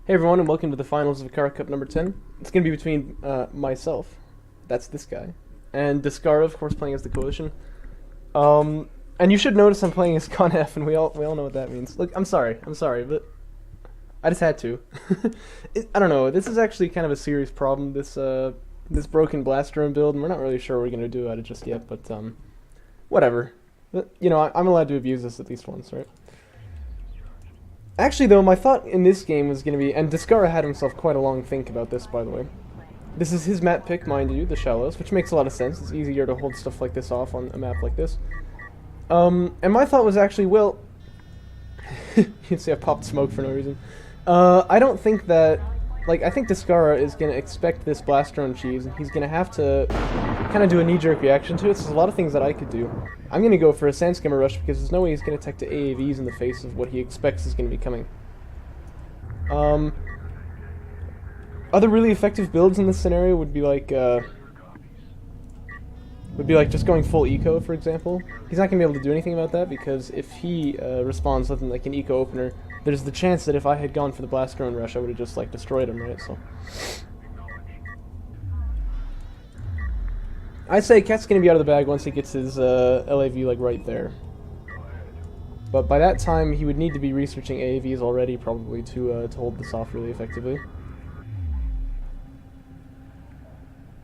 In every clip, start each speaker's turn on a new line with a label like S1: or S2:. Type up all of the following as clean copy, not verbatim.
S1: Hey everyone, and welcome to the finals of Kharak Cup number 10. It's going to be between myself, that's this guy, and Descara, of course, playing as the Coalition. And you should notice I'm playing as Con F, and we all know what that means. Look, I'm sorry, but I just had to. I don't know, this is actually kind of a serious problem, this broken blast drone build, and we're not really sure what we're going to do about it just yet, but whatever. But, you know, I'm allowed to abuse this at least once, right? Actually, though, my thought in this game was going to be, and Descara had himself quite a long think about this, by the way. This is his map pick, mind you, the Shallows, which makes a lot of sense. It's easier to hold stuff like this off on a map like this. And my thought was actually, well, you can see I popped smoke for no reason. I don't think that, like, I think Descara is going to expect this blast drone cheese, and he's going to have to kind of do a knee-jerk reaction to it, so there's a lot of things that I could do. I'm going to go for a Sand Skimmer rush because there's no way he's going to tech to AAVs in the face of what he expects is going to be coming. Other really effective builds in this scenario would be like just going full eco, for example. He's not going to be able to do anything about that because if he responds with like an eco opener, there's the chance that if I had gone for the blast drone rush, I would have just like destroyed him, right? So I'd say Cat's going to be out of the bag once he gets his LAV like right there. But by that time, he would need to be researching AAVs already, probably, to hold this off really effectively.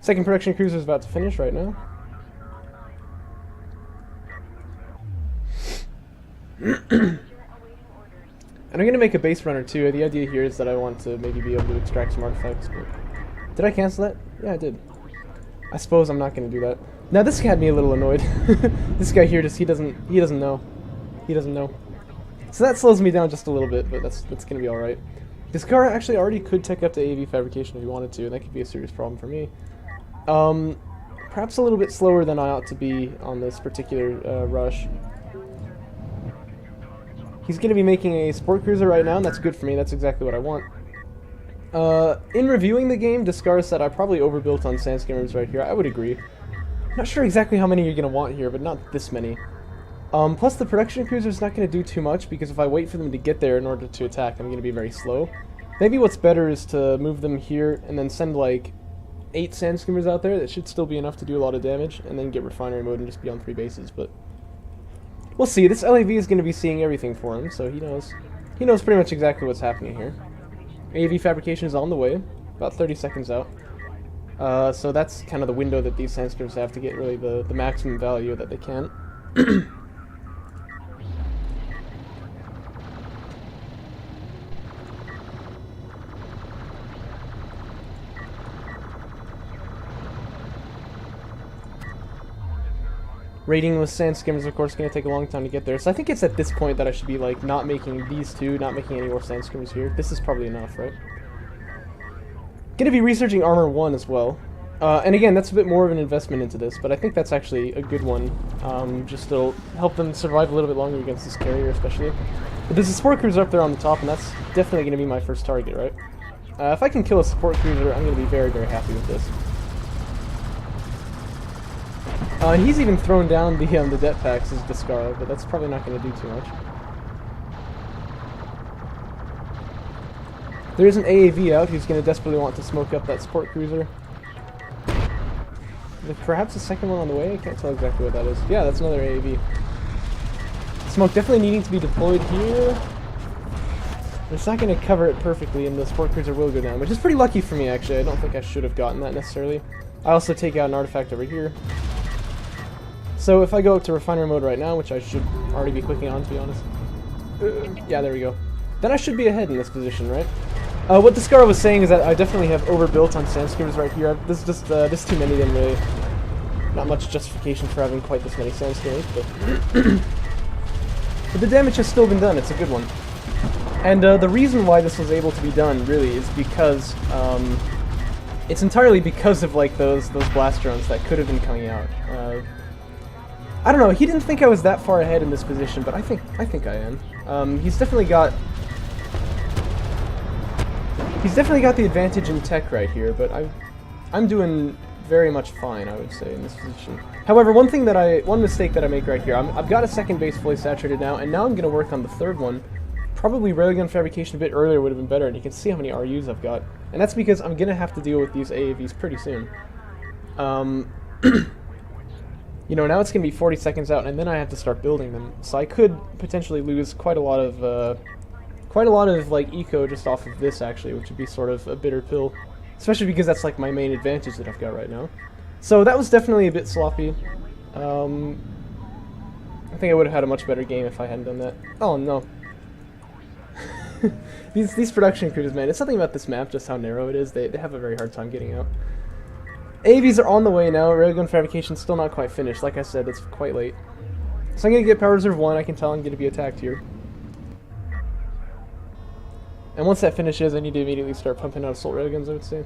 S1: Second production cruiser is about to finish right now. And I'm going to make a base runner too. The idea here is that I want to maybe be able to extract some artifacts. But did I cancel that? Yeah, I did. I suppose I'm not going to do that. Now this had me a little annoyed. This guy here just he doesn't know. He doesn't know. So that slows me down just a little bit, but that's going to be all right. Descara actually already could tech up to AV fabrication if he wanted to, and that could be a serious problem for me. Perhaps a little bit slower than I ought to be on this particular rush. He's going to be making a sport cruiser right now, and that's good for me. That's exactly what I want. In reviewing the game, Descara said I probably overbuilt on Sand Skimmers right here. I would agree. Not sure exactly how many you're going to want here, but not this many. Plus the production cruiser's not going to do too much, because if I wait for them to get there in order to attack, I'm going to be very slow. Maybe what's better is to move them here, and then send like 8 Sand Skimmers out there. That should still be enough to do a lot of damage, and then get refinery mode and just be on 3 bases, but we'll see. This LAV is going to be seeing everything for him, so he knows pretty much exactly what's happening here. AV fabrication is on the way, about 30 seconds out. So that's kind of the window that these Sand Skimmers have to get really the maximum value that they can. Raiding with Sand Skimmers, of course, is going to take a long time to get there. So I think it's at this point that I should be, like, not making these two, not making any more Sand Skimmers here. This is probably enough, right? Going to be researching Armor 1 as well. And again, that's a bit more of an investment into this, but I think that's actually a good one. Just to help them survive a little bit longer against this carrier, especially. But there's a support cruiser up there on the top, and that's definitely going to be my first target, right? If I can kill a support cruiser, I'm going to be very, very happy with this. And he's even thrown down the det packs as Descara, but that's probably not going to do too much. There is an AAV out who's going to desperately want to smoke up that support cruiser. Perhaps a second one on the way? I can't tell exactly what that is. Yeah, that's another AAV. Smoke definitely needing to be deployed here. It's not going to cover it perfectly, and the support cruiser will go down, which is pretty lucky for me, actually. I don't think I should have gotten that necessarily. I also take out an artifact over here. So if I go up to refinery mode right now, which I should already be clicking on, to be honest. Yeah, there we go. Then I should be ahead in this position, right? What Descara was saying is that I definitely have overbuilt on Sand Skimmers right here. There's just this too many of them, really. Not much justification for having quite this many Sand Skimmers, but but the damage has still been done. It's a good one. And the reason why this was able to be done, really, is because it's entirely because of like those blast drones that could have been coming out. I don't know. He didn't think I was that far ahead in this position, but I think I am. He's definitely got the advantage in tech right here, but I'm doing very much fine, I would say, in this position. However, one mistake that I make right here, I've got a second base fully saturated now, and now I'm going to work on the third one. Probably railgun fabrication a bit earlier would have been better, and you can see how many RUs I've got. And that's because I'm going to have to deal with these AAVs pretty soon. You know, now it's going to be 40 seconds out, and then I have to start building them. So I could potentially lose quite a lot of like eco just off of this, actually, which would be sort of a bitter pill. Especially because that's like my main advantage that I've got right now. So that was definitely a bit sloppy. I think I would have had a much better game if I hadn't done that. Oh no. These production crews, man, it's something about this map, just how narrow it is. They have a very hard time getting out. AVs are on the way now. Railgun fabrication's still not quite finished. Like I said, it's quite late. So I'm going to get Power Reserve 1. I can tell I'm going to be attacked here. And once that finishes, I need to immediately start pumping out assault railguns, I would say.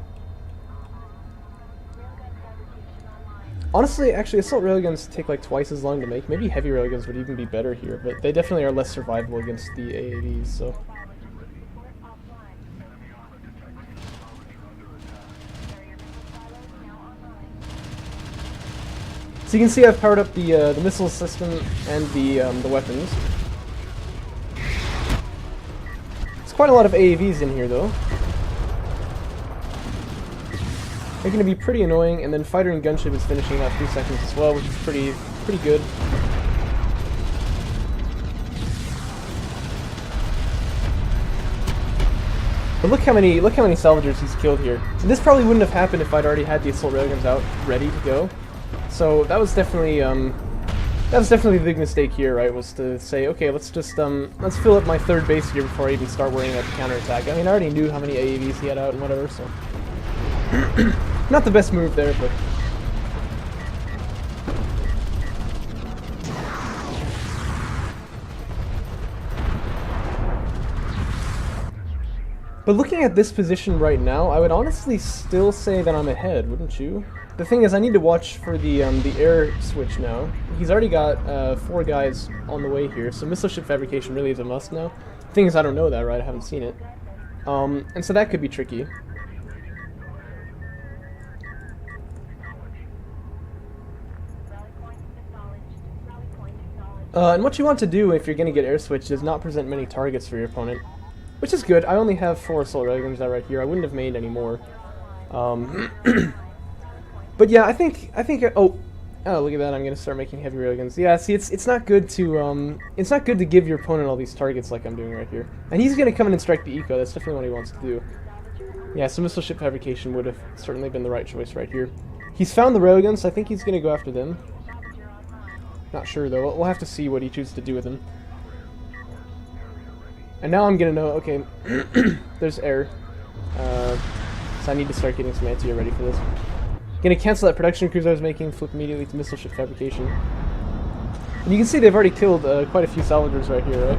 S1: Honestly, actually, assault railguns take like twice as long to make. Maybe heavy railguns would even be better here, but they definitely are less survivable against the AAVs, so... So you can see I've powered up the missile system and the weapons. There's quite a lot of AAVs in here, though. They're going to be pretty annoying, and then fighter and gunship is finishing about 3 seconds as well, which is pretty good. But look how many salvagers he's killed here. And this probably wouldn't have happened if I'd already had the assault railguns out ready to go. So that was definitely the big mistake here, right? Was to say, okay, let's just let's fill up my third base here before I even start worrying about the counterattack. I mean, I already knew how many AAVs he had out and whatever, so not the best move there, but. But looking at this position right now, I would honestly still say that I'm ahead, wouldn't you? The thing is, I need to watch for the air switch now. He's already got 4 guys on the way here, so missile ship fabrication really is a must now. The thing is, I don't know that, right? I haven't seen it. And so that could be tricky. And what you want to do if you're going to get air switched is not present many targets for your opponent. Which is good. I only have 4 assault railguns out right here. I wouldn't have made any more. But yeah, I think oh look at that! I'm gonna start making heavy railguns. Yeah, see, it's not good to give your opponent all these targets like I'm doing right here. And he's gonna come in and strike the eco. That's definitely what he wants to do. Yeah, so missile ship fabrication would have certainly been the right choice right here. He's found the railguns, so I think he's gonna go after them. Not sure though. We'll have to see what he chooses to do with them. And now I'm gonna know. Okay, there's air. So I need to start getting some anti-air ready for this. Gonna cancel that production cruise I was making, flip immediately to missile ship fabrication. And you can see they've already killed quite a few salvagers right here, right?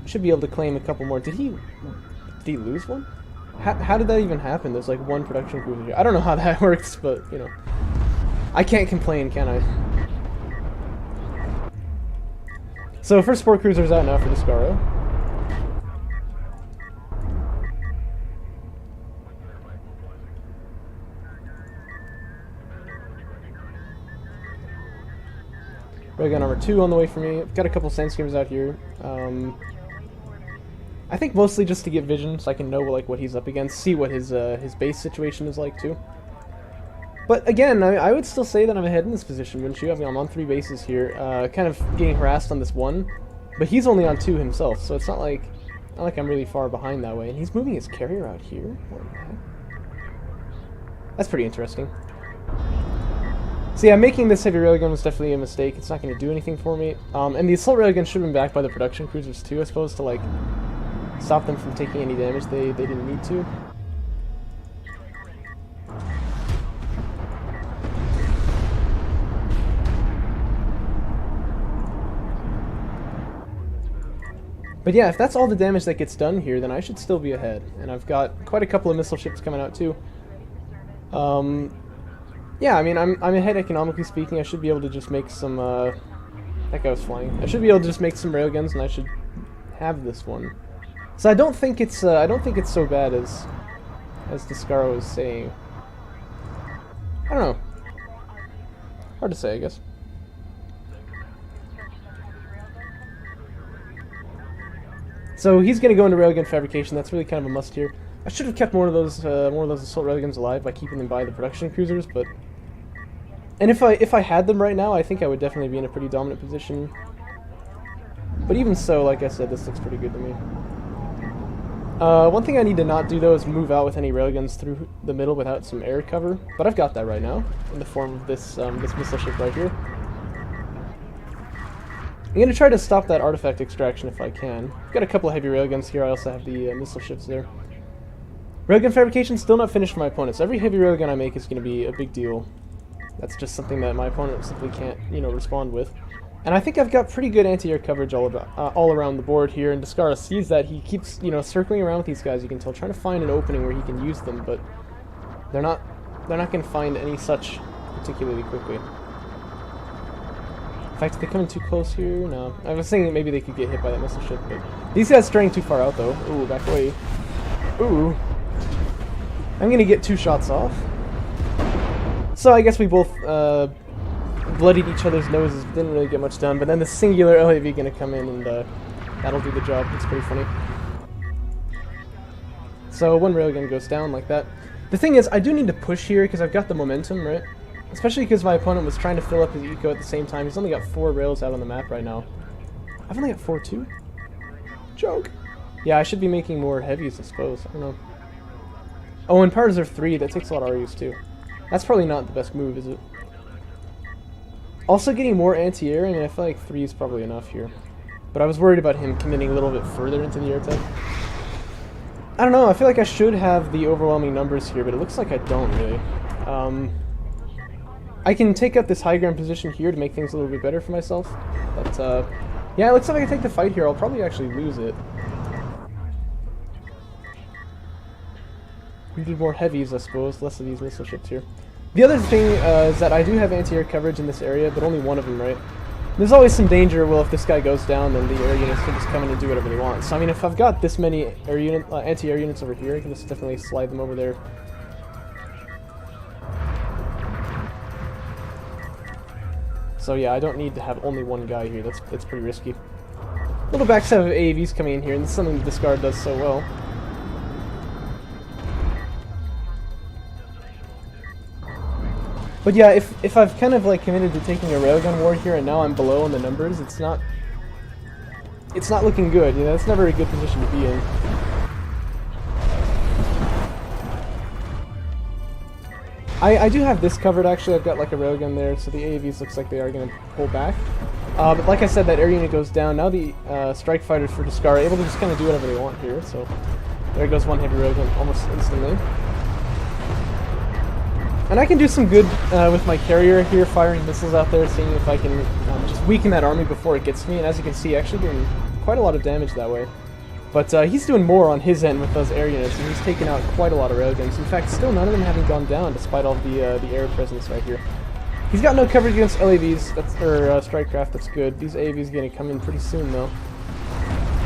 S1: Should be able to claim a couple more. Did he lose one? How did that even happen? There's like 1 production cruiser here. I don't know how that works, but you know, I can't complain, can I? So first support cruiser's out now for Descara. Railgun number 2 on the way for me. I've got a couple sandscreamers out here. I think mostly just to get vision, so I can know like what he's up against, see what his base situation is like too. But again, I would still say that I'm ahead in this position, wouldn't you? I mean, I'm on 3 bases here, kind of getting harassed on this 1, but he's only on 2 himself, so it's not like I'm really far behind that way. And he's moving his carrier out here. What the heck? That's pretty interesting. So yeah, making this heavy railgun was definitely a mistake. It's not going to do anything for me. And the assault railgun should have been backed by the production cruisers too, I suppose, to like stop them from taking any damage they didn't need to. But yeah, if that's all the damage that gets done here, then I should still be ahead. And I've got quite a couple of missile ships coming out too. Yeah, I mean, I'm ahead economically speaking. I should be able to just make some, that guy was flying. I should be able to just make some railguns, and I should have this one. So I don't think it's so bad as Descara was saying. I don't know. Hard to say, I guess. So he's going to go into railgun fabrication. That's really kind of a must here. I should have kept more of those assault railguns alive by keeping them by the production cruisers, but... And if I had them right now, I think I would definitely be in a pretty dominant position. But even so, like I said, this looks pretty good to me. One thing I need to not do, though, is move out with any railguns through the middle without some air cover. But I've got that right now, in the form of this missile ship right here. I'm going to try to stop that artifact extraction if I can. I've got a couple of heavy railguns here. I also have the missile ships there. Railgun fabrication still not finished for my opponents. Every heavy railgun I make is going to be a big deal. That's just something that my opponent simply can't, respond with. And I think I've got pretty good anti-air coverage all around the board here, and Descara sees that. He keeps, circling around with these guys, you can tell, trying to find an opening where he can use them, but they're not going to find any such particularly quickly. In fact, they come in too close here? No. I was thinking that maybe they could get hit by that missile ship, but these guys straying too far out, though. Ooh, back away. Ooh. I'm going to get 2 shots off. So I guess we both bloodied each other's noses, didn't really get much done, but then the singular LAV gonna come in and that'll do the job. It's pretty funny. So one railgun goes down like that. The thing is, I do need to push here because I've got the momentum, right? Especially because my opponent was trying to fill up his eco at the same time. He's only got 4 rails out on the map right now. I've only got 4 too? Joke. Yeah, I should be making more heavies, I suppose. I don't know. Oh, and Power Reserve 3, that takes a lot of RUs too. That's probably not the best move, is it? Also getting more anti-air, I mean, I feel like 3 is probably enough here. But I was worried about him committing a little bit further into the air attack. I don't know, I feel like I should have the overwhelming numbers here, but it looks like I don't really. I can take up this high ground position here to make things a little bit better for myself. But, yeah, it looks like I can take the fight here. I'll probably actually lose it. We did more heavies, I suppose, less of these missile ships here. The other thing is that I do have anti-air coverage in this area, but only one of them, right? There's always some danger, well, if this guy goes down, then the air units can just come in and do whatever they want. So, I mean, if I've got this many anti-air units over here, I can just definitely slide them over there. So, yeah, I don't need to have only one guy here. That's pretty risky. Little backside of AAVs coming in here, and this is something the Descara does so well. But yeah, if I've kind of like committed to taking a railgun war here and now I'm below on the numbers, it's not looking good, it's never a good position to be in. I do have this covered actually. I've got like a railgun there, so the AAVs looks like they are going to pull back. But like I said, that air unit goes down. Now the strike fighters for Descara are able to just kind of do whatever they want here, so there goes one heavy railgun almost instantly. And I can do some good with my carrier here, firing missiles out there, seeing if I can just weaken that army before it gets me. And as you can see, actually doing quite a lot of damage that way. But he's doing more on his end with those air units, and he's taken out quite a lot of railguns. In fact, still none of them having gone down, despite all the air presence right here. He's got no coverage against LAVs, or strike craft, that's good. These AAVs are going to come in pretty soon, though.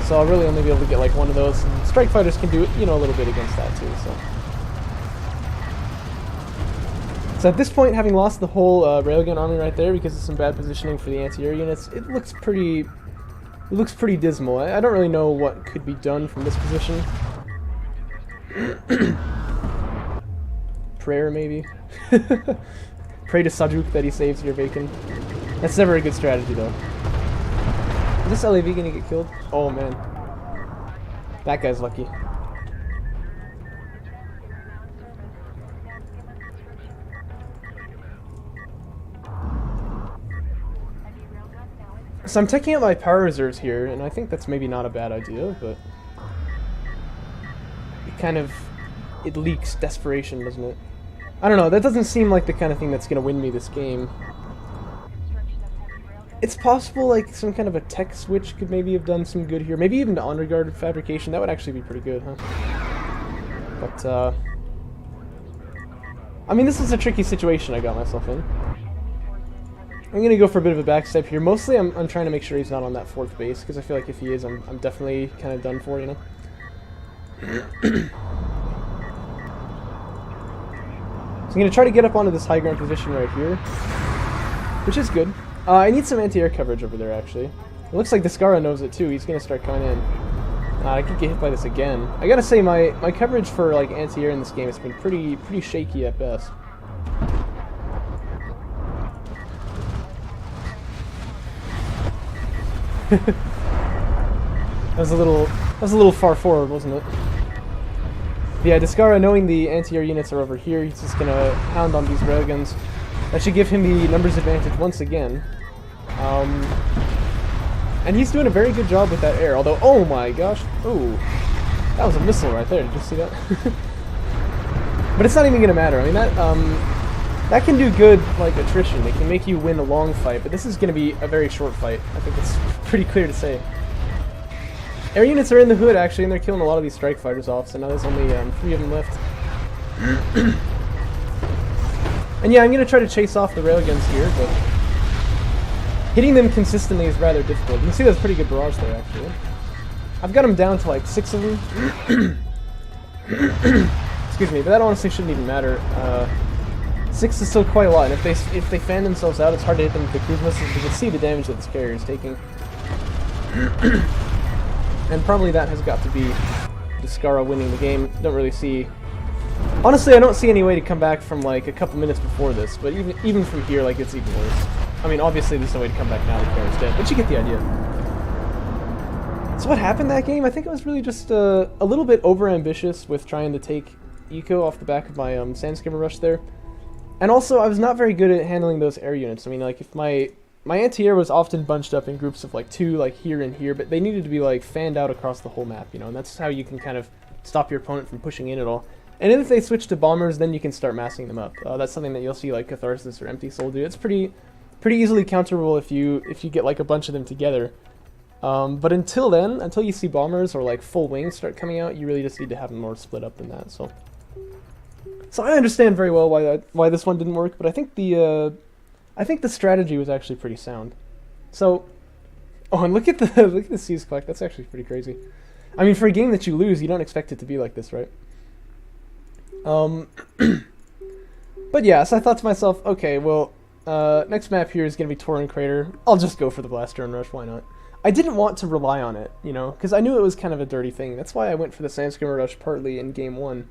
S1: So I'll really only be able to get like one of those. And strike fighters can do, a little bit against that, too, so... So at this point, having lost the whole railgun army right there because of some bad positioning for the anti-air units, it looks pretty dismal. I don't really know what could be done from this position. Prayer, maybe? Pray to Sajuk that he saves your bacon. That's never a good strategy, though. Is this LAV gonna get killed? Oh, man. That guy's lucky. So I'm taking out my power reserves here, and I think that's maybe not a bad idea, but it leaks desperation, doesn't it? I don't know, that doesn't seem like the kind of thing that's gonna win me this game. It's possible, like, some kind of a tech switch could maybe have done some good here. Maybe even to on-regarded fabrication, that would actually be pretty good, huh? But, I mean, this is a tricky situation I got myself in. I'm gonna go for a bit of a backstep here. Mostly, I'm trying to make sure he's not on that 4th base, because I feel like if he is, I'm definitely kind of done for, So I'm gonna try to get up onto this high ground position right here, which is good. I need some anti-air coverage over there, actually. It looks like Descara knows it too. He's gonna start coming in. I could get hit by this again. I gotta say, my coverage for like anti-air in this game has been pretty shaky at best. That was a little far forward, wasn't it? Yeah, Descara, knowing the anti-air units are over here, he's just gonna hound on these railguns. That should give him the numbers advantage once again. And he's doing a very good job with that air, although, oh my gosh, ooh, that was a missile right there, did you see that? But it's not even gonna matter. I mean, that can do good, like, attrition. It can make you win a long fight, but this is gonna be a very short fight. I think it's pretty clear to say. Air units are in the hood, actually, and they're killing a lot of these strike fighters off, so now there's only 3 of them left. And yeah, I'm gonna try to chase off the railguns here, but hitting them consistently is rather difficult. You can see there's a pretty good barrage there, actually. I've got them down to like 6 of them. Excuse me, but that honestly shouldn't even matter. 6 is still quite a lot, and if they fan themselves out, it's hard to hit them with the cruise missiles. You can see the damage that this carrier is taking. And probably that has got to be Descara winning the game. Don't really see... Honestly, I don't see any way to come back from like a couple minutes before this, but even from here, like, it's even worse. I mean, obviously there's no way to come back now, the carrier's dead, but you get the idea. So what happened that game? I think it was really just a little bit over-ambitious with trying to take eco off the back of my Sandskimmer rush there. And also, I was not very good at handling those air units. I mean, like, if my anti-air was often bunched up in groups of like 2, like here and here, but they needed to be like fanned out across the whole map, you know, and that's how you can kind of stop your opponent from pushing in at all. And if they switch to bombers, then you can start massing them up. That's something that you'll see like Catharsis or Empty Soul do. It's pretty easily counterable if you get like a bunch of them together. But until then, until you see bombers or like full wings start coming out, you really just need to have them more split up than that. So I understand very well why this one didn't work, but I think the strategy was actually pretty sound. So, oh, and look at the Seize Collect. That's actually pretty crazy. I mean, for a game that you lose, you don't expect it to be like this, right? But yeah, so I thought to myself, okay, well, next map here is going to be Torrent Crater. I'll just go for the Blaster and Rush, why not? I didn't want to rely on it, you know, because I knew it was kind of a dirty thing. That's why I went for the Sandskimmer Rush partly in Game 1.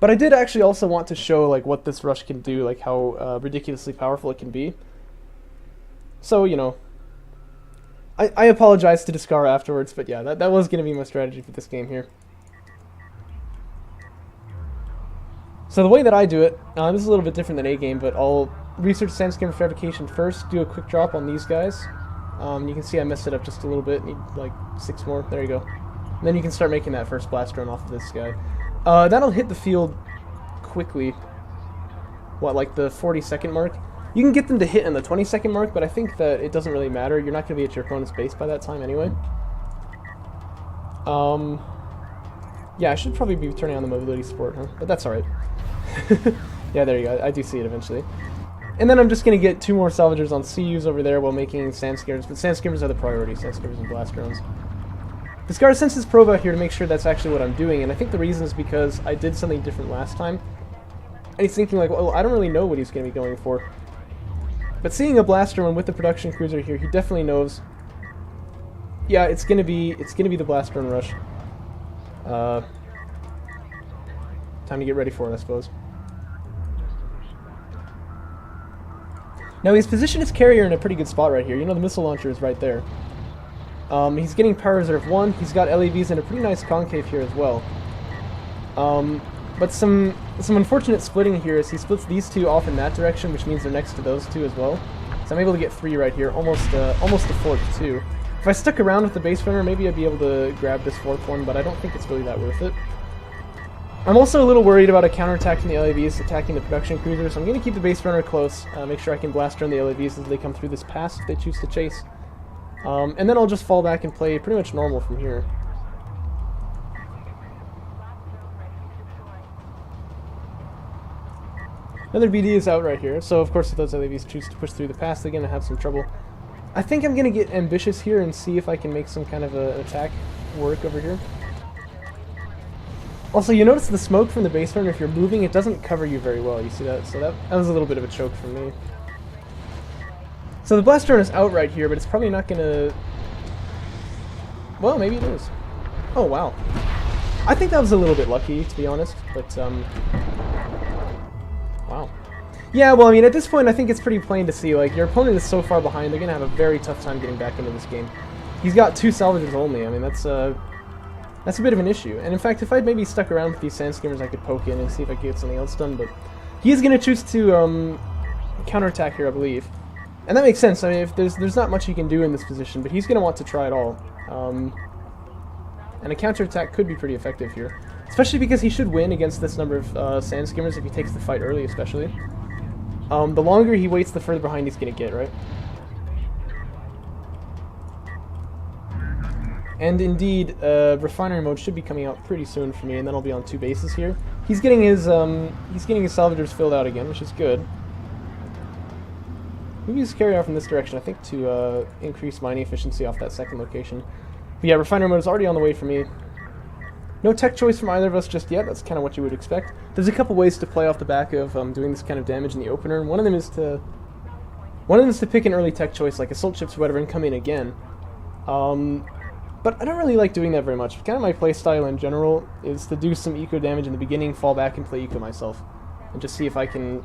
S1: But I did actually also want to show like what this rush can do, like how ridiculously powerful it can be. So, you know, I apologize to Descara afterwards, but yeah, that was going to be my strategy for this game here. So the way that I do it, this is a little bit different than A-game, but I'll research Sandskimmer Fabrication first, do a quick drop on these guys. You can see I messed it up just a little bit, need like 6 more, there you go. And then you can start making that first blast run off of this guy. That'll hit the field quickly. What, like the 40-second mark? You can get them to hit in the 20-second mark, but I think that it doesn't really matter. You're not going to be at your opponent's base by that time anyway. Yeah, I should probably be turning on the mobility support, huh? But that's alright. Yeah, there you go. I do see it eventually. And then I'm just going to get 2 more salvagers on CUs over there while making Sandskimmers, but Sandskimmers are the priority, Sandskimmers and blast drones. Descara sends his probe out here to make sure that's actually what I'm doing, and I think the reason is because I did something different last time. And he's thinking like, well, I don't really know what he's going to be going for. But seeing a blaster drone with the production cruiser here, he definitely knows. Yeah, it's gonna be the blaster drone rush. Time to get ready for it, I suppose. Now he's positioned his carrier in a pretty good spot right here. You know, the missile launcher is right there. He's getting Power Reserve 1. He's got LAVs in a pretty nice concave here as well. But some unfortunate splitting here is he splits these 2 off in that direction, which means they're next to those 2 as well. So I'm able to get 3 right here, almost a 4-2. If I stuck around with the base runner, maybe I'd be able to grab this 4th one, but I don't think it's really that worth it. I'm also a little worried about a counterattack from the LAVs attacking the production cruiser, so I'm going to keep the base runner close, make sure I can blast around the LAVs as they come through this pass if they choose to chase. And then I'll just fall back and play pretty much normal from here. Another BD is out right here, so of course if those LAVs choose to push through the pass, they're going to have some trouble. I think I'm going to get ambitious here and see if I can make some kind of an attack work over here. Also, you notice the smoke from the base runner, if you're moving, it doesn't cover you very well, you see that? So that was a little bit of a choke for me. So the blast drone is out right here, but it's probably not going to Well, maybe it is. Oh, wow. I think that was a little bit lucky, to be honest, but, wow. Yeah, well, I mean, at this point, I think it's pretty plain to see, like, your opponent is so far behind, they're gonna have a very tough time getting back into this game. He's got 2 salvagers only. I mean, that's a bit of an issue. And in fact, if I'd maybe stuck around with these sand skimmers, I could poke in and see if I could get something else done, but he is gonna choose to, counterattack here, I believe. And that makes sense. I mean, if there's not much he can do in this position, but he's gonna want to try it all. And a counterattack could be pretty effective here. Especially because he should win against this number of sand skimmers if he takes the fight early, especially. The longer he waits, the further behind he's going to get, right? And indeed, refinery mode should be coming out pretty soon for me, and then I'll be on 2 bases here. He's getting his salvagers filled out again, which is good. Maybe just carry out from this direction, I think, to increase mining efficiency off that second location. But yeah, refinery mode is already on the way for me. No tech choice from either of us just yet. That's kind of what you would expect. There's a couple ways to play off the back of doing this kind of damage in the opener. One of them is to pick an early tech choice like assault ships or whatever and come in again. But I don't really like doing that very much. Kind of my playstyle in general is to do some eco damage in the beginning, fall back and play eco myself, and just see if I can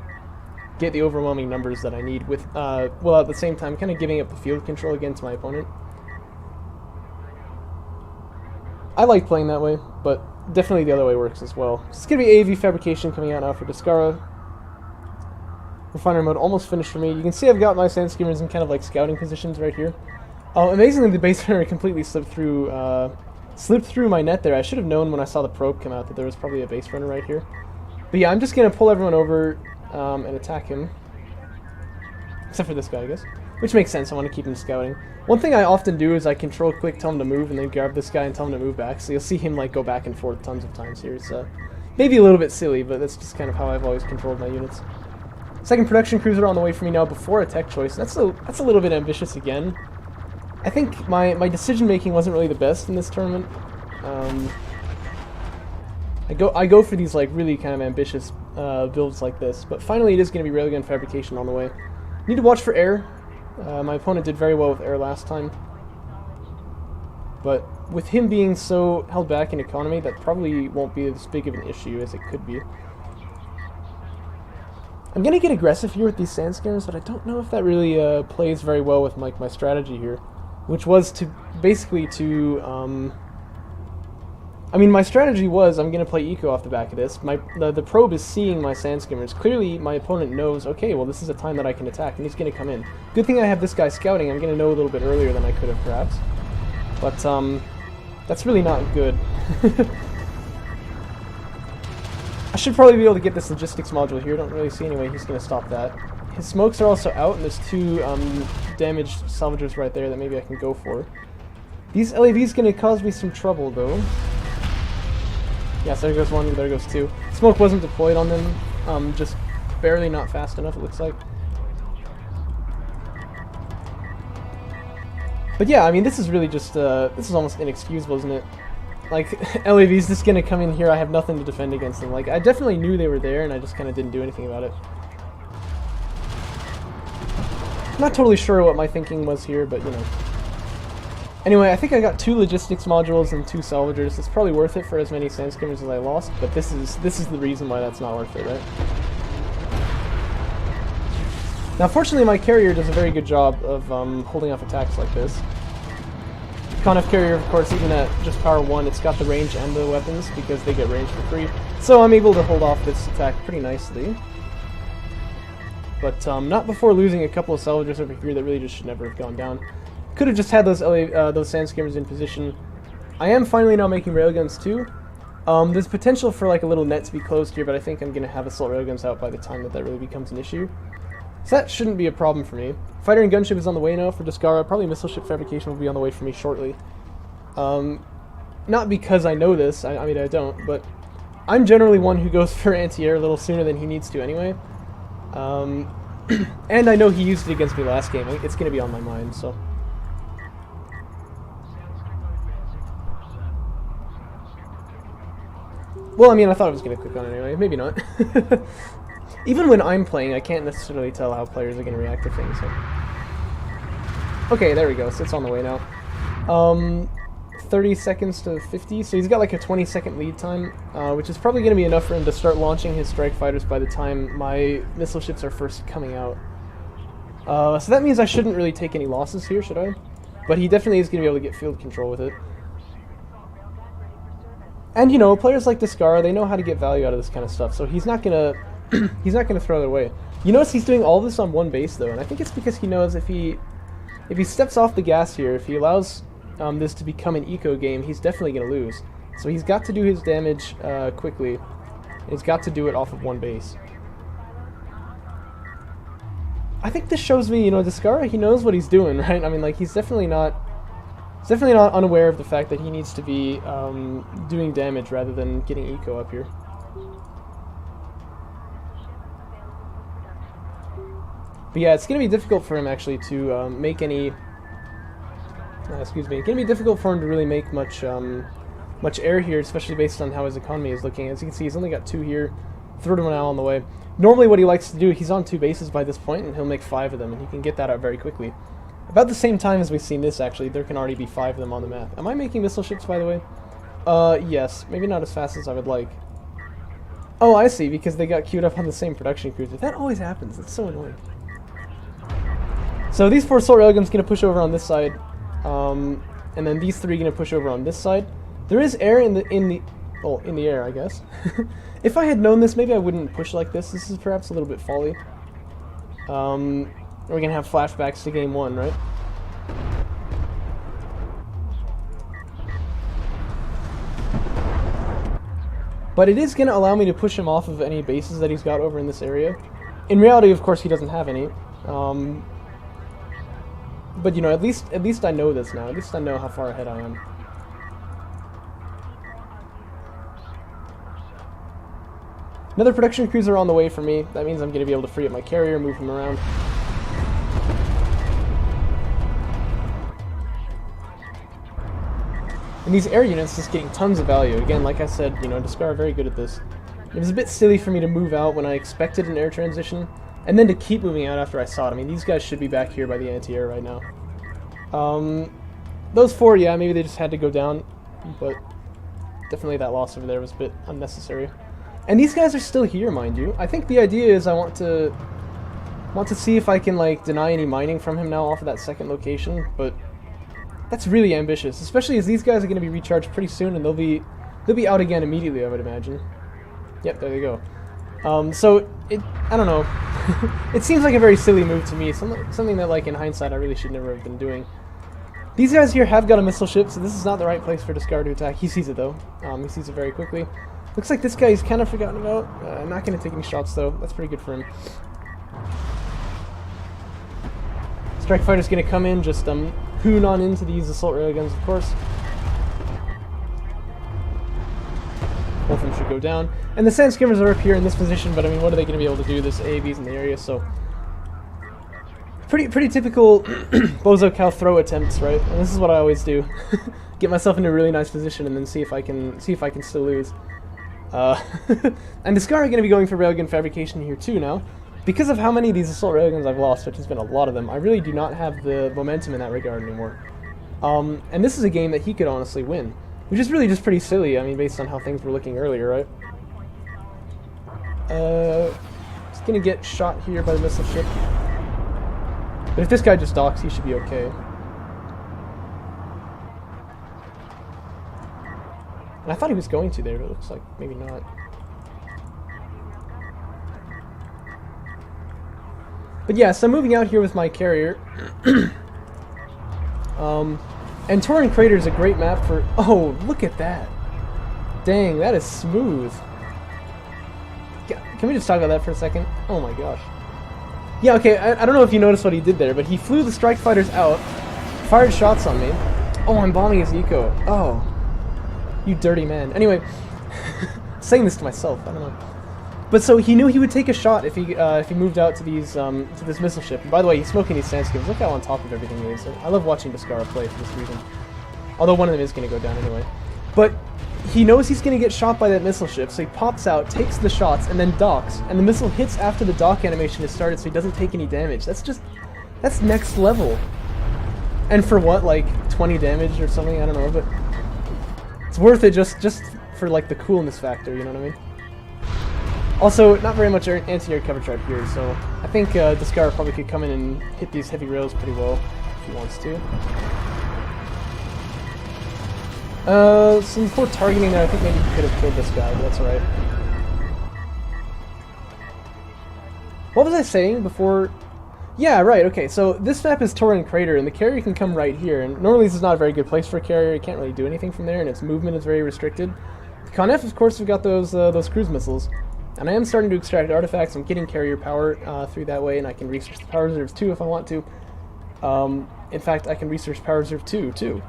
S1: get the overwhelming numbers that I need with, well, at the same time, kind of giving up the field control again to my opponent. I like playing that way, but definitely the other way works as well. So it's going to be AAV fabrication coming out now for Descara. Refinery mode almost finished for me. You can see I've got my sand skimmers in kind of like scouting positions right here. Amazingly, the base runner completely slipped through my net there. I should have known when I saw the probe come out that there was probably a base runner right here. But yeah, I'm just going to pull everyone over and attack him. Except for this guy, I guess. Which makes sense, I want to keep him scouting. One thing I often do is I control quick, tell him to move, and then grab this guy and tell him to move back. So you'll see him like go back and forth tons of times here. It's maybe a little bit silly, but that's just kind of how I've always controlled my units. Second production cruiser on the way for me now before a tech choice. That's a little bit ambitious again. I think my decision making wasn't really the best in this tournament. I go for these like really kind of ambitious builds like this, but finally it is going to be railgun fabrication on the way. Need to watch for air. My opponent did very well with air last time, but with him being so held back in economy, that probably won't be as big of an issue as it could be. I'm going to get aggressive here with these sand skimmers, but I don't know if that really plays very well with my strategy here, which was to basically to I mean, my strategy was I'm going to play eco off the back of this. The probe is seeing my sand skimmers. Clearly, my opponent knows, okay, well, this is a time that I can attack, and he's going to come in. Good thing I have this guy scouting. I'm going to know a little bit earlier than I could have, perhaps. But, that's really not good. I should probably be able to get this logistics module here. Don't really see any way he's going to stop that. His smokes are also out, and there's 2 damaged salvagers right there that maybe I can go for. These LAVs going to cause me some trouble, though. Yes, there goes 1, there goes 2. Smoke wasn't deployed on them, just barely not fast enough, it looks like. But yeah, I mean, this is really just, this is almost inexcusable, isn't it? Like, LAV's just gonna come in here, I have nothing to defend against them. Like, I definitely knew they were there, and I just kind of didn't do anything about it. I'm not totally sure what my thinking was here, but, you know. Anyway, I think I got 2 logistics modules and 2 salvagers. It's probably worth it for as many sand skimmers as I lost, but this is the reason why that's not worth it, right? Now, fortunately, my carrier does a very good job of holding off attacks like this. Conf carrier, of course, even at just power 1, it's got the range and the weapons because they get range for free. So I'm able to hold off this attack pretty nicely. But not before losing a couple of salvagers over here that really just should never have gone down. Could have just had those sand skimmers in position. I am finally now making railguns too. There's potential for like a little net to be closed here, but I think I'm going to have assault railguns out by the time that really becomes an issue. So that shouldn't be a problem for me. Fighter and gunship is on the way now for Descara. Probably missile ship fabrication will be on the way for me shortly. Not because I know this, I mean I don't, but I'm generally one who goes for anti-air a little sooner than he needs to anyway. And I know he used it against me last game. It's going to be on my mind, so... Well, I mean, I thought I was going to click on it anyway. Maybe not. Even when I'm playing, I can't necessarily tell how players are going to react to things. So. Okay, there we go. So it's on the way now. 30 seconds to 50, so he's got like a 20-second lead time, which is probably going to be enough for him to start launching his strike fighters by the time my missile ships are first coming out. So that means I shouldn't really take any losses here, should I? But he definitely is going to be able to get field control with it. And you know, players like Descara, they know how to get value out of this kind of stuff, so he's not gonna throw it away. You notice he's doing all this on one base though, and I think it's because he knows if he steps off the gas here, if he allows this to become an eco game, he's definitely gonna lose. So he's got to do his damage quickly. And he's got to do it off of one base. I think this shows me, you know, Descara, he knows what he's doing, right? I mean, like, he's definitely not unaware of the fact that he needs to be doing damage rather than getting eco up here. But yeah, it's going to be difficult for him actually to make any... excuse me. It's going to be difficult for him to really make much air here, especially based on how his economy is looking. As you can see, he's only got 2 here, third one out on the way. Normally what he likes to do, he's on 2 bases by this point, and he'll make 5 of them, and he can get that out very quickly. About the same time as we've seen this, actually, there can already be 5 of them on the map. Am I making missile ships, by the way? Yes. Maybe not as fast as I would like. Oh, I see, because they got queued up on the same production cruiser. That always happens. It's so annoying. So these 4 assault railguns going to push over on this side, and then these 3 going to push over on this side. There is air in the air, I guess. If I had known this, maybe I wouldn't push like this. This is perhaps a little bit folly. We're going to have flashbacks to game 1, right? But it is going to allow me to push him off of any bases that he's got over in this area. In reality, of course, he doesn't have any. But, you know, at least I know this now. At least I know how far ahead I am. Another production cruiser on the way for me. That means I'm going to be able to free up my carrier, move him around. And these air units just getting tons of value. Again, like I said, you know, Descara very good at this. It was a bit silly for me to move out when I expected an air transition, and then to keep moving out after I saw it. I mean, these guys should be back here by the anti-air right now. Those 4, yeah, maybe they just had to go down, but definitely that loss over there was a bit unnecessary. And these guys are still here, mind you. I think the idea is I want to see if I can, like, deny any mining from him now off of that second location, but that's really ambitious, especially as these guys are going to be recharged pretty soon, and they'll be out again immediately, I would imagine. Yep, there they go. So I don't know. It seems like a very silly move to me, something that, like, in hindsight I really should never have been doing. These guys here have got a missile ship, so this is not the right place for Descara to attack. He sees it though. He sees it very quickly. Looks like this guy he's kind of forgotten about. I'm not going to take any shots though. That's pretty good for him. Strike fighter's going to come in, just hoon on into these assault railguns, of course. Both of them should go down. And the sand skimmers are up here in this position, but I mean, what are they going to be able to do? This AAV's in the area, so pretty typical Bozocow throw attempts, right? And this is what I always do: get myself into a really nice position and then see if I can still lose. And Descara are going to be going for railgun fabrication here too now. Because of how many of these assault railguns I've lost, which has been a lot of them, I really do not have the momentum in that regard anymore. And this is a game that he could honestly win, which is really just pretty silly, I mean, based on how things were looking earlier, right? He's going to get shot here by the missile ship. But if this guy just docks, he should be okay. And I thought he was going to there, but it looks like maybe not. But yeah, so I'm moving out here with my carrier. And Tauren Crater is a great map for... Oh, look at that. Dang, that is smooth. Can we just talk about that for a second? Oh my gosh. Yeah, okay, I don't know if you noticed what he did there, but he flew the strike fighters out, fired shots on me. Oh, I'm bombing his eco. Oh. You dirty man. Anyway, saying this to myself, I don't know. But so he knew he would take a shot if he moved out to these to this missile ship. And by the way, he's smoking these sand skims. Look how on top of everything he is. I love watching Descara play for this reason. Although one of them is going to go down anyway. But he knows he's going to get shot by that missile ship, so he pops out, takes the shots, and then docks. And the missile hits after the dock animation is started, so he doesn't take any damage. That's next level. And for what, like 20 damage or something? I don't know, but It's worth it just for like the coolness factor, you know what I mean? Also, not very much anti-air coverage right here, so I think Descara probably could come in and hit these heavy rails pretty well if he wants to. Some poor targeting there. I think maybe he could have killed this guy, but that's alright. What was I saying before? Yeah, right, okay, so this map is Torrent Crater, and the carrier can come right here, and normally this is not a very good place for a carrier. It can't really do anything from there, and its movement is very restricted. The Con F, of course, we've got those cruise missiles. And I am starting to extract artifacts. I'm getting carrier power through that way, and I can research the power reserves too if I want to. In fact, I can research power reserve 2 too.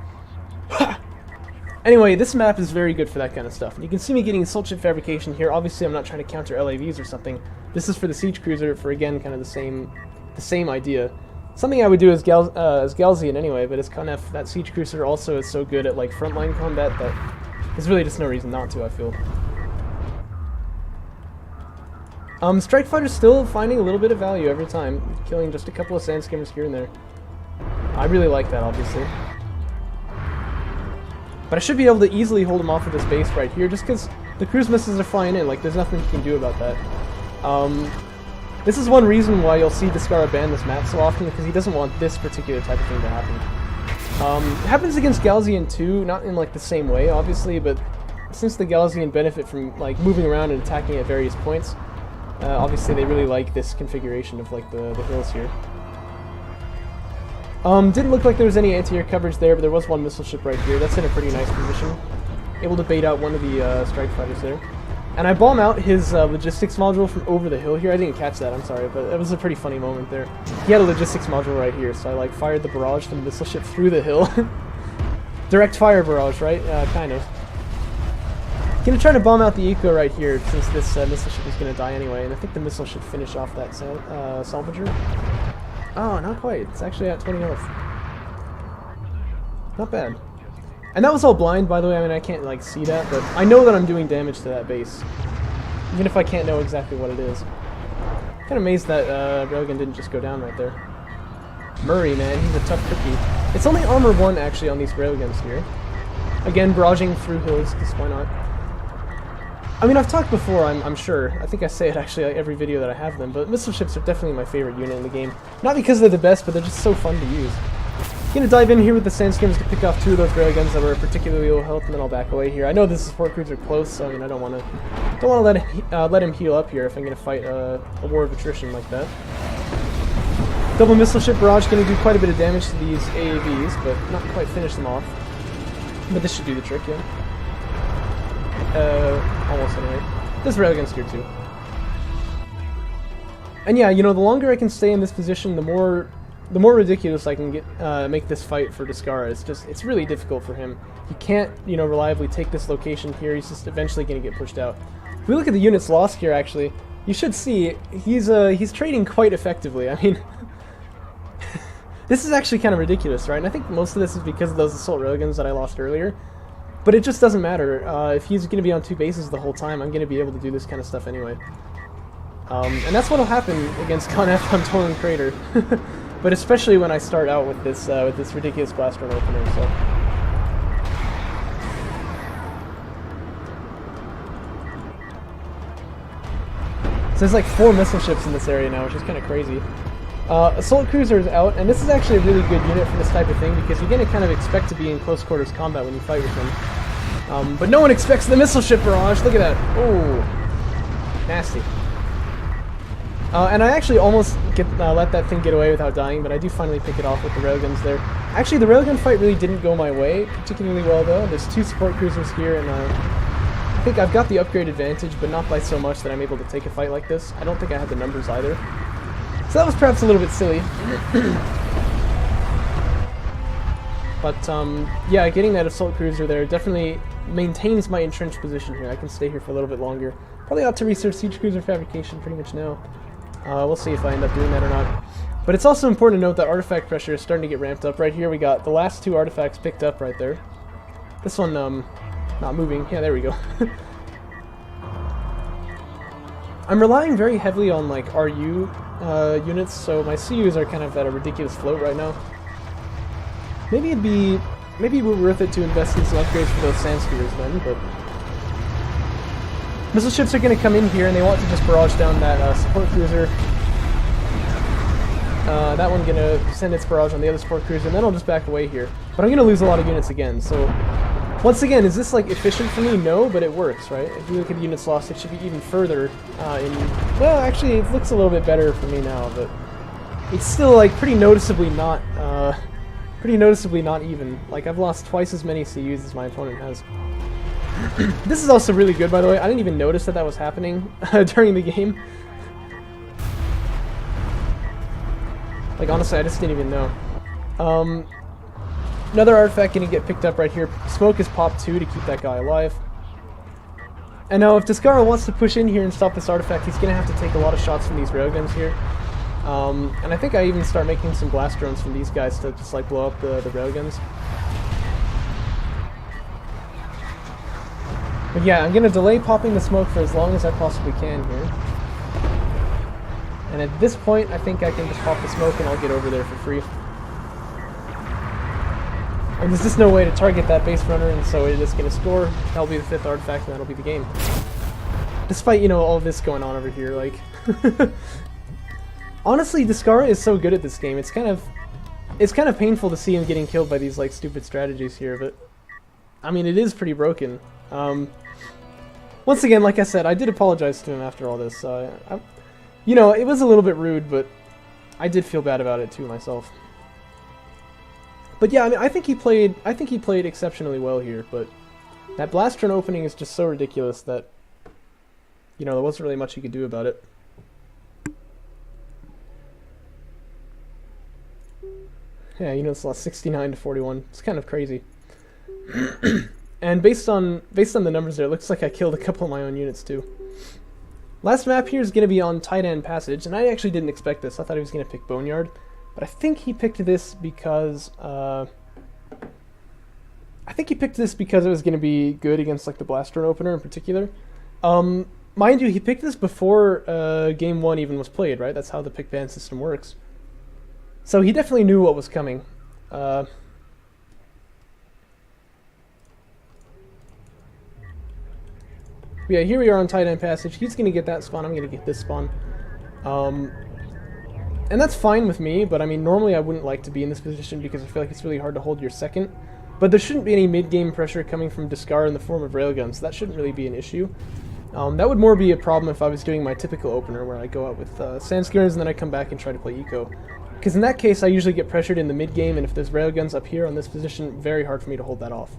S1: Anyway, this map is very good for that kind of stuff. And you can see me getting assault ship fabrication here. Obviously, I'm not trying to counter LAVs or something. This is for the siege cruiser for, again, kind of the same idea. Something I would do as Galzian anyway, but as Con F, that siege cruiser also is so good at like frontline combat that there's really just no reason not to, I feel. Strike Fighter's still finding a little bit of value every time, killing just a couple of sand skimmers here and there. I really like that, obviously. But I should be able to easily hold him off with this base right here, just because the cruise missiles are flying in. Like, there's nothing you can do about that. This is one reason why you'll see Descara ban this map so often, because he doesn't want this particular type of thing to happen. It happens against Galzian too, not in like the same way, obviously, but since the Galzian benefit from like moving around and attacking at various points, obviously they really like this configuration of like the hills here. Didn't look like there was any anti-air coverage there, but there was one missile ship right here. That's in a pretty nice position. Able to bait out one of the strike fighters there. And I bomb out his logistics module from over the hill here. I didn't catch that, I'm sorry, but it was a pretty funny moment there. He had a logistics module right here, so I like fired the barrage from the missile ship through the hill. Direct fire barrage, right? Kind of. Gonna try to bomb out the eco right here, since this missile ship is gonna die anyway, and I think the missile should finish off that salvager. Oh, not quite. It's actually at 20 health. Not bad. And that was all blind, by the way. I mean, I can't like see that, but I know that I'm doing damage to that base, even if I can't know exactly what it is. Kind of amazed that Railgun didn't just go down right there. Murray, man, he's a tough cookie. It's only armor 1 actually on these railguns here. Again, barraging through hills, because why not? I mean, I've talked before, I'm sure. I think I say it actually like every video that I have them, but missile ships are definitely my favorite unit in the game. Not because they're the best, but they're just so fun to use. Gonna dive in here with the Sandskimmers to pick off 2 of those railguns that were particularly low health, and then I'll back away here. I know this support crews are close, so I mean I don't want to let him heal up here if I'm gonna fight a war of attrition like that. Double missile ship barrage gonna do quite a bit of damage to these AAVs, but not quite finish them off. But this should do the trick, yeah. Almost anyway. This railgun's here too. And yeah, you know, the longer I can stay in this position, the more ridiculous I can make this fight for Descara. It's really difficult for him. He can't, you know, reliably take this location here. He's just eventually going to get pushed out. If we look at the units lost here, actually, you should see he's trading quite effectively. I mean, this is actually kind of ridiculous, right? And I think most of this is because of those assault railguns that I lost earlier. But it just doesn't matter. If he's going to be on 2 bases the whole time, I'm going to be able to do this kind of stuff anyway. And that's what'll happen against Con F on Torrent Crater. But especially when I start out with this ridiculous blast run opener, so. So there's like 4 missile ships in this area now, which is kind of crazy. Assault cruiser is out, and this is actually a really good unit for this type of thing because you're going to kind of expect to be in close quarters combat when you fight with them. But no one expects the missile ship barrage. Look at that. Oh, nasty. And I actually almost let that thing get away without dying, but I do finally pick it off with the railguns there. Actually, the railgun fight really didn't go my way particularly well, though. There's 2 support cruisers here, and I think I've got the upgrade advantage, but not by so much that I'm able to take a fight like this. I don't think I had the numbers either. So that was perhaps a little bit silly. But, yeah, getting that assault cruiser there definitely maintains my entrenched position here. I can stay here for a little bit longer. Probably ought to research siege cruiser fabrication pretty much now. We'll see if I end up doing that or not. But it's also important to note that artifact pressure is starting to get ramped up. Right here we got the last 2 artifacts picked up right there. This one, not moving. Yeah, there we go. I'm relying very heavily on, like, RU units, so my CUs are kind of at a ridiculous float right now. Maybe it'd be maybe it would be worth it to invest in some upgrades for those sand skiers then, but... Missile ships are going to come in here, and they want to just barrage down that support cruiser. That one going to send its barrage on the other support cruiser, and then I'll just back away here. But I'm going to lose a lot of units again, so... Once again, is this, like, efficient for me? No, but it works, right? If you look at the units lost, it should be even further in... Well, actually, it looks a little bit better for me now, but... It's still, like, pretty noticeably not even. Like, I've lost twice as many CUs as my opponent has. This is also really good, by the way. I didn't even notice that that was happening during the game. Like, honestly, I just didn't even know. Another artifact going to get picked up right here. Smoke is popped too to keep that guy alive. And now if Descara wants to push in here and stop this artifact, he's going to have to take a lot of shots from these railguns here. And I think I even start making some blast drones from these guys to just like blow up the railguns. But yeah, I'm going to delay popping the smoke for as long as I possibly can here. And at this point, I think I can just pop the smoke and I'll get over there for free. And there's just no way to target that base runner, and so it is going to score. That'll be the 5th artifact, and that'll be the game. Despite, you know, all this going on over here, like... Honestly, Descara is so good at this game, it's kind of painful to see him getting killed by these, like, stupid strategies here, but... I mean, it is pretty broken. Once again, like I said, I did apologize to him after all this. You know, it was a little bit rude, but I did feel bad about it too myself. But yeah, I mean, I think he played exceptionally well here, but that blast drone opening is just so ridiculous that, you know, there wasn't really much he could do about it. Yeah, you know, it's lost 69 to 41. It's kind of crazy. And based on the numbers there, it looks like I killed a couple of my own units too. Last map here is going to be on Titan Passage, and I actually didn't expect this. I thought he was going to pick Boneyard. But I think he picked this because it was going to be good against like the blast drone opener in particular. Mind you, he picked this before game 1 even was played, right? That's how the pick ban system works. So he definitely knew what was coming. Yeah, here we are on Titan Passage. He's going to get that spawn. I'm going to get this spawn. And that's fine with me, but I mean, normally I wouldn't like to be in this position because I feel like it's really hard to hold your second. But there shouldn't be any mid-game pressure coming from Descara in the form of railguns, so that shouldn't really be an issue. That would more be a problem if I was doing my typical opener, where I go out with sand skiers and then I come back and try to play eco. Because in that case, I usually get pressured in the mid-game, and if there's railguns up here on this position, very hard for me to hold that off.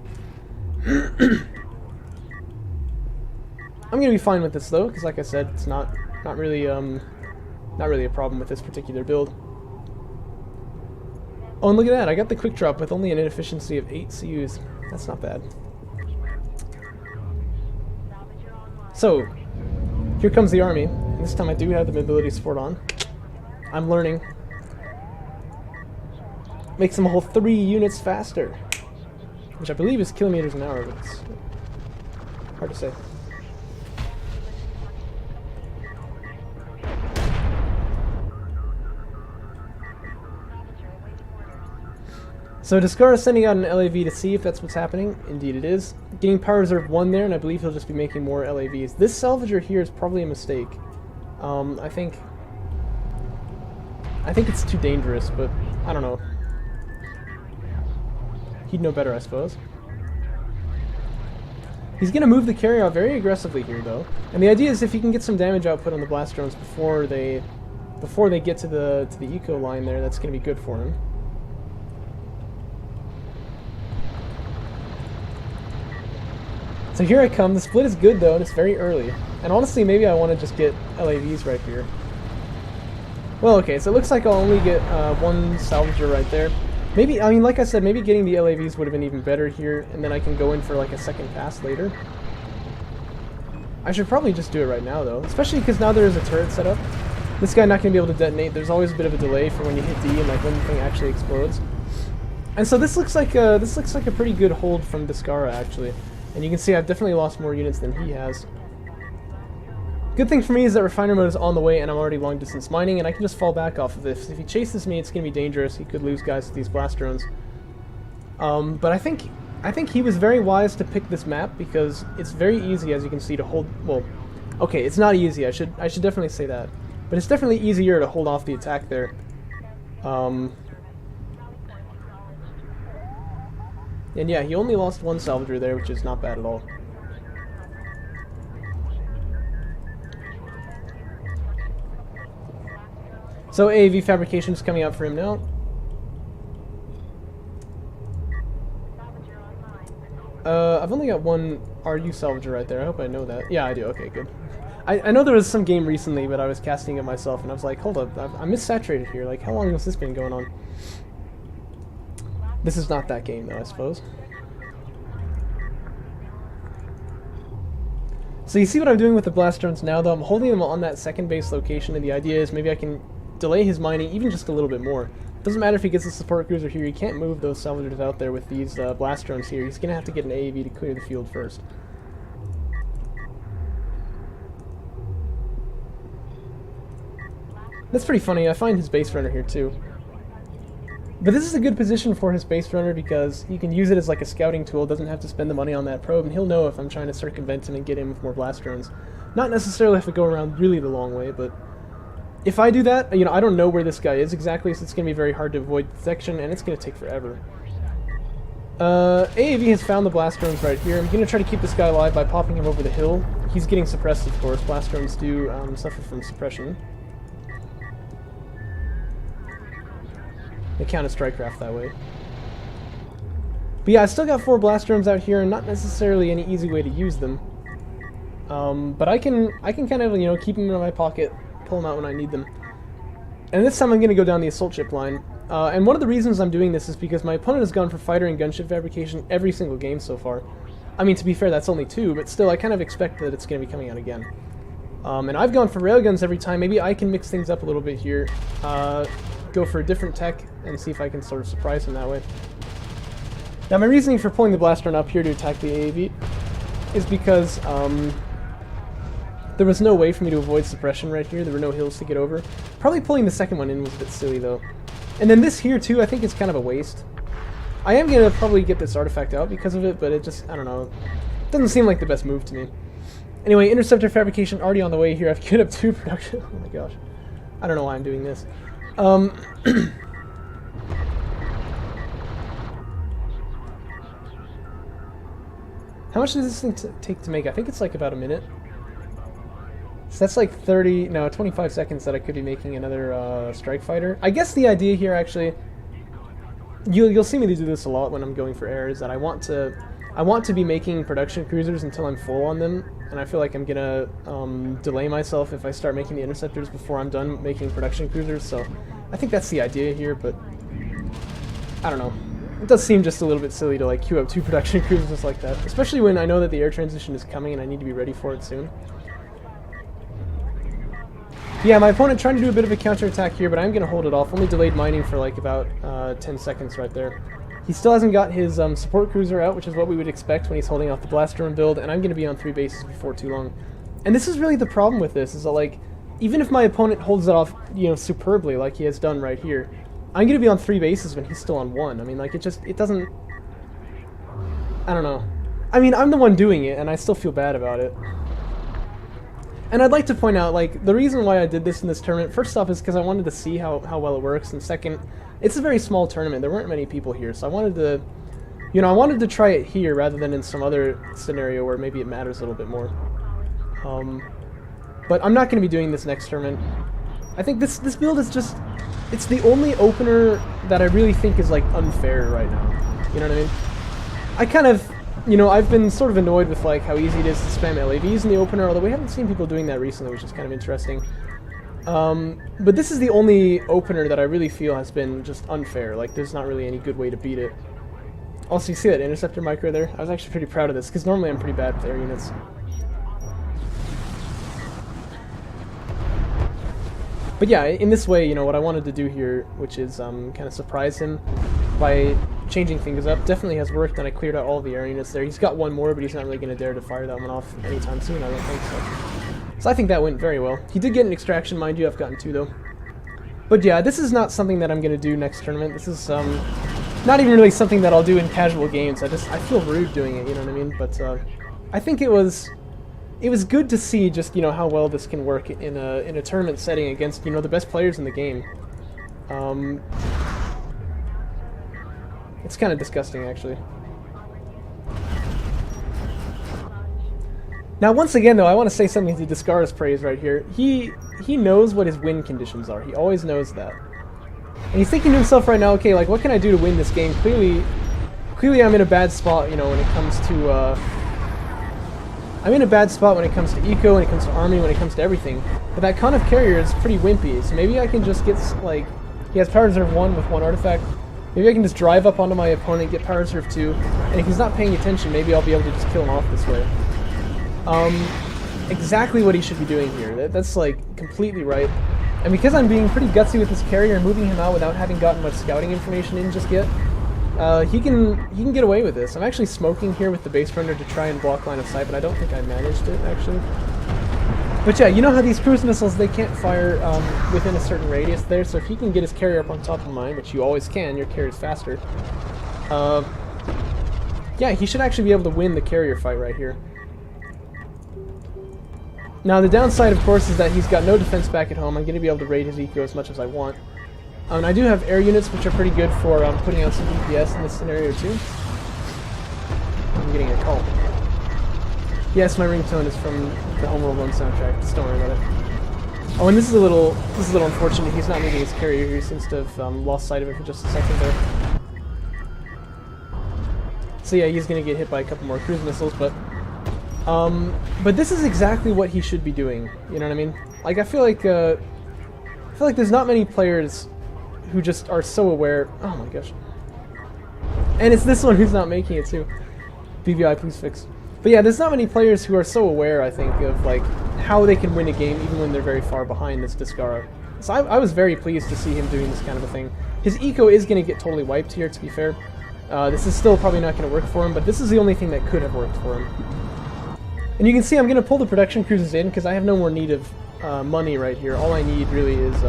S1: I'm going to be fine with this, though, because like I said, it's not really a problem with this particular build. Oh, and look at that, I got the quick drop with only an inefficiency of 8 CUs. That's not bad. So, here comes the army. And this time I do have the mobility support on. I'm learning. Makes them a whole 3 units faster. Which I believe is kilometers an hour, but it's hard to say. So Descara is sending out an LAV to see if that's what's happening. Indeed it is. Getting power reserve 1 there, and I believe he'll just be making more LAVs. This salvager here is probably a mistake. I think it's too dangerous, but I don't know. He'd know better, I suppose. He's going to move the carrier out very aggressively here, though. And the idea is if he can get some damage output on the blast drones before they get to the eco line there, that's going to be good for him. So here I come. The split is good though, and it's very early. And honestly, maybe I want to just get LAVs right here. Well, okay, so it looks like I'll only get 1 salvager right there. Maybe, I mean, like I said, maybe getting the LAVs would have been even better here, and then I can go in for like a second pass later. I should probably just do it right now though, especially because now there is a turret set up. This guy not going to be able to detonate. There's always a bit of a delay for when you hit D and like when the thing actually explodes. And so this looks like a pretty good hold from Descara actually. And you can see I've definitely lost more units than he has. Good thing for me is that refiner mode is on the way and I'm already long distance mining and I can just fall back off of this. If he chases me, it's going to be dangerous. He could lose guys with these blast drones. But I think he was very wise to pick this map because it's very easy, as you can see, to hold. Well, okay, it's not easy. I should definitely say that, but it's definitely easier to hold off the attack there. And yeah, he only lost one salvager there, which is not bad at all. So AAV fabrication is coming out for him now. I've only got one RU salvager right there. I hope I know that. Yeah, I do. Okay, good. I know there was some game recently, but I was casting it myself, and I was like, hold up, I'm missaturated here. Like, how long has this been going on? This is not that game, though, I suppose. So you see what I'm doing with the blast drones now, though? I'm holding them on that second base location, and the idea is maybe I can delay his mining even just a little bit more. Doesn't matter if he gets a support cruiser here, he can't move those salvagers out there with these blast drones here. He's going to have to get an AAV to clear the field first. That's pretty funny. I find his base runner here too. But this is a good position for his base runner because he can use it as like a scouting tool, doesn't have to spend the money on that probe, and he'll know if I'm trying to circumvent him and get in with more blast drones. Not necessarily have to go around really the long way, but if I do that, you know, I don't know where this guy is exactly, so it's going to be very hard to avoid detection, and it's going to take forever. AAV has found the blast drones right here. I'm going to try to keep this guy alive by popping him over the hill. He's getting suppressed, of course. Blast drones do suffer from suppression. They count as strikecraft that way. But yeah, I still got 4 blast drones out here, and not necessarily any easy way to use them. But I can kind of, you know, keep them in my pocket, pull them out when I need them. And this time I'm going to go down the assault ship line. And one of the reasons I'm doing this is because my opponent has gone for fighter and gunship fabrication every single game so far. I mean, to be fair, that's only 2, but still, I kind of expect that it's going to be coming out again. And I've gone for railguns every time. Maybe I can mix things up a little bit here. Go for a different tech and see if I can sort of surprise him that way. Now, my reasoning for pulling the blast drone up here to attack the AAV is because there was no way for me to avoid suppression right here. There were no hills to get over. Probably pulling the second one in was a bit silly, though. And then this here, too, I think is kind of a waste. I am going to probably get this artifact out because of it, but it just, I don't know. It doesn't seem like the best move to me. Anyway, interceptor fabrication already on the way here. I've queued up 2 production. Oh my gosh. I don't know why I'm doing this. How much does this thing take to make? I think it's like about a minute. So that's like 25 seconds that I could be making another strike fighter. I guess the idea here, actually, you'll see me do this a lot when I'm going for air, is that I want to be making production cruisers until I'm full on them, and I feel like I'm gonna delay myself if I start making the interceptors before I'm done making production cruisers. So I think that's the idea here, but I don't know. It does seem just a little bit silly to like queue up 2 production cruisers just like that, especially when I know that the air transition is coming and I need to be ready for it soon. Yeah, my opponent trying to do a bit of a counterattack here, but I'm going to hold it off. Only delayed mining for like about 10 seconds right there. He still hasn't got his support cruiser out, which is what we would expect when he's holding off the blast drone build, and I'm going to be on 3 bases before too long. And this is really the problem with this, is that like, even if my opponent holds it off, you know, superbly like he has done right here, I'm going to be on 3 bases when he's still on 1. I mean, like, it doesn't, I don't know. I mean, I'm the one doing it, and I still feel bad about it. And I'd like to point out, like, the reason why I did this in this tournament, first off, is because I wanted to see how well it works, and second, it's a very small tournament. There weren't many people here, so I wanted to, you know, I wanted to try it here rather than in some other scenario where maybe it matters a little bit more. But I'm not going to be doing this next tournament. I think this build is just, it's the only opener that I really think is, like, unfair right now. You know what I mean? I kind of, you know, I've been sort of annoyed with like how easy it is to spam LAVs in the opener, although we haven't seen people doing that recently, which is kind of interesting. But this is the only opener that I really feel has been just unfair. Like, there's not really any good way to beat it. Also, you see that interceptor micro there? I was actually pretty proud of this, because normally I'm pretty bad with air units. But yeah, in this way, you know, what I wanted to do here, which is kind of surprise him by changing things up, definitely has worked, and I cleared out all the air units there. He's got one more, but he's not really going to dare to fire that one off anytime soon, I don't think so. So I think that went very well. He did get an extraction, mind you. I've gotten 2, though. But yeah, this is not something that I'm going to do next tournament. This is not even really something that I'll do in casual games. I feel rude doing it, you know what I mean? But I think it was good to see just, you know, how well this can work in a tournament setting against, you know, the best players in the game. It's kind of disgusting, actually. Now, once again, though, I want to say something to Descara's praise right here. He knows what his win conditions are. He always knows that. And he's thinking to himself right now, okay, like, what can I do to win this game? Clearly I'm in a bad spot, you know, when it comes to, I'm in a bad spot when it comes to eco, when it comes to army, when it comes to everything. But that con of carrier is pretty wimpy, so maybe I can just get, like, he has power reserve 1 with 1 artifact. Maybe I can just drive up onto my opponent, get power reserve 2, and if he's not paying attention, maybe I'll be able to just kill him off this way. Exactly what he should be doing here. That's like completely right. And because I'm being pretty gutsy with this carrier and moving him out without having gotten much scouting information in just yet, he can get away with this. I'm actually smoking here with the base runner to try and block line of sight, but I don't think I managed it actually. But yeah, you know how these cruise missiles, they can't fire within a certain radius there, so if he can get his carrier up on top of mine, which you always can, your carrier's faster, yeah, he should actually be able to win the carrier fight right here. Now, the downside, of course, is that he's got no defense back at home. I'm going to be able to raid his eco as much as I want. And I do have air units, which are pretty good for putting out some DPS in this scenario, too. I'm getting a call. Yes, my ringtone is from the Homeworld 1 soundtrack. Just don't worry about it. Oh, and this is a little unfortunate. He's not moving his carrier here. He seems to have lost sight of it for just a second there. So yeah, he's going to get hit by a couple more cruise missiles, but this is exactly what he should be doing. You know what I mean? Like, I feel like there's not many players who just are so aware. Oh my gosh! And it's this one who's not making it too. BBI, please fix. But yeah, there's not many players who are so aware, I think, of like how they can win a game even when they're very far behind this Descara. So I was very pleased to see him doing this kind of a thing. His eco is going to get totally wiped here, to be fair. This is still probably not going to work for him, but this is the only thing that could have worked for him. And you can see I'm going to pull the production cruisers in because I have no more need of money right here. All I need really is,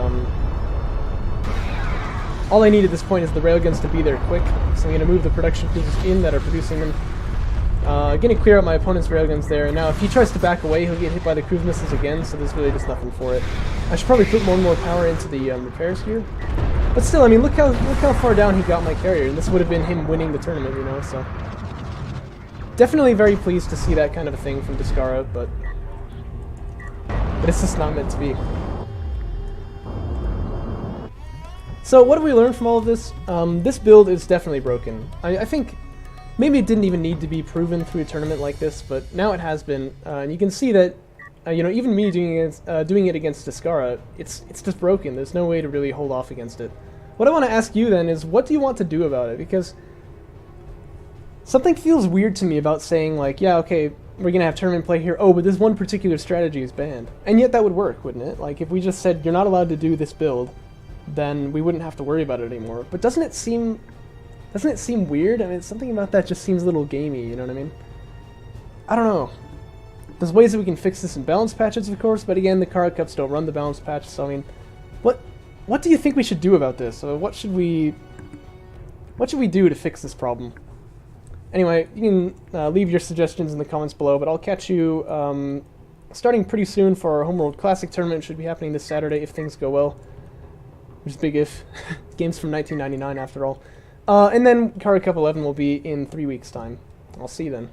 S1: all I need at this point is the railguns to be there quick. So I'm going to move the production cruisers in that are producing them. Going to clear out my opponent's railguns there, and now if he tries to back away, he'll get hit by the cruise missiles again, so there's really just nothing for it. I should probably put more and more power into the repairs here. But still, I mean, look how far down he got my carrier, and this would have been him winning the tournament, you know, so... Definitely very pleased to see that kind of a thing from Descara, but it's just not meant to be. So what do we learn from all of this? This build is definitely broken. I think maybe it didn't even need to be proven through a tournament like this, but now it has been, and you can see that you know, even me doing it against Descara, it's just broken. There's no way to really hold off against it. What I want to ask you then is, what do you want to do about it? Because something feels weird to me about saying, like, yeah, okay, we're going to have tournament play here, oh, but this one particular strategy is banned. And yet that would work, wouldn't it? Like, if we just said, you're not allowed to do this build, then we wouldn't have to worry about it anymore. But doesn't it seem weird? I mean, something about that just seems a little gamey, you know what I mean? I don't know. There's ways that we can fix this in balance patches, of course, but again, the Kharak Cups don't run the balance patch, so I mean, what do you think we should do about this? What should we do to fix this problem? Anyway, you can leave your suggestions in the comments below, but I'll catch you starting pretty soon for our Homeworld Classic tournament. It should be happening this Saturday if things go well. Which is big if. Game's from 1999 after all. And then Kharak Cup 11 will be in 3 weeks' time. I'll see you then.